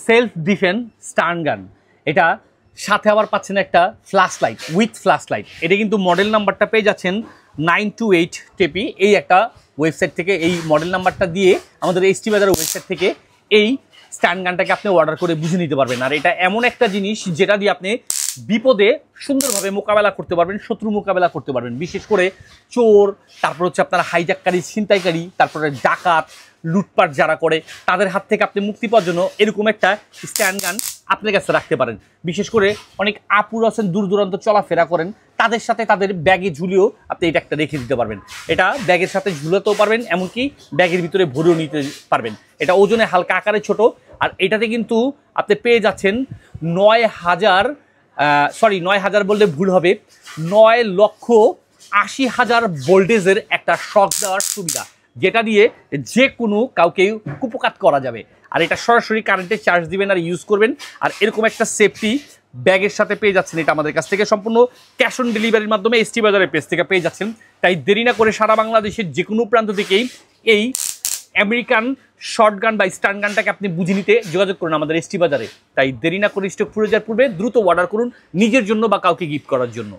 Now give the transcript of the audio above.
Self defence স্টান গান। এটা সাথে আবার পাচ্ছেন একটা flash light with flash light. এটা কিন্তু মডেল নাম্বারটা পেয়ে যাচ্ছেন 928 টেপি। এই একটা ওয়েবসাইট থেকে এই মডেল নাম্বারটা দিয়ে আমাদের এসটি বাজারের ওয়েবসাইট থেকে এই স্ট্যান্ড গানটাকে আপনি অর্ডার করে বুঝে নিতে পারবেন। আর এটা এমন একটা জিনিস যেটা দিয়ে আপনি বিপদে সুন্দরভাবে মোকাবেলা করতে পারবেন, শত্রু মোকাবেলা করতে পারবেন। বিশেষ করে চোর, তারপর হচ্ছে আপনার হাইজ্যাককারী, ছিনতাইকারী, তারপরে ডাকাত, লুটপাট যারা করে তাদের হাত থেকে আপনি মুক্তি পাওয়ার জন্য এরকম একটা স্ট্যান্ড গান আপনার কাছে রাখতে পারেন। বিশেষ করে অনেক আপুর আছেন দূর দূরান্ত চলাফেরা করেন, তাদের সাথে তাদের ব্যাগে ঝুলিয়েও আপনি এটা একটা রেখে দিতে পারবেন। এটা ব্যাগের সাথে ঝুলাতেও পারবেন, এমনকি ব্যাগের ভিতরে ভরেও নিতে পারবেন। এটা ওজনে হালকা আকারে ছোট। আর এটাতে কিন্তু আপনি পেয়ে যাচ্ছেন 9,000 বললে ভুল হবে, 9,80,000 ভোল্টেজের একটা শক দেওয়ার সুবিধা, যেটা দিয়ে যে কোনো কাউকে কুপকাত করা যাবে। আর এটা সরাসরি কারেন্টে চার্জ দিবেন আর ইউজ করবেন। আর এরকম একটা সেফটি ব্যাগের সাথে পেয়ে যাচ্ছেন। এটা আমাদের কাছ থেকে সম্পূর্ণ ক্যাশ অন ডেলিভারির মাধ্যমে এসটি বাজারের পেজ থেকে পেয়ে যাচ্ছেন। তাই দেরি না করে সারা বাংলাদেশের যে কোনো প্রান্ত থেকেই এই আমেরিকান শর্ট গান বা স্টান গানটাকে আপনি বুঝে নিতে যোগাযোগ করুন আমাদের এসটি বাজারে। তাই দেরি না করে স্টক ফুরে যাওয়ার পূর্বে দ্রুত অর্ডার করুন নিজের জন্য বা কাউকে গিফট করার জন্য।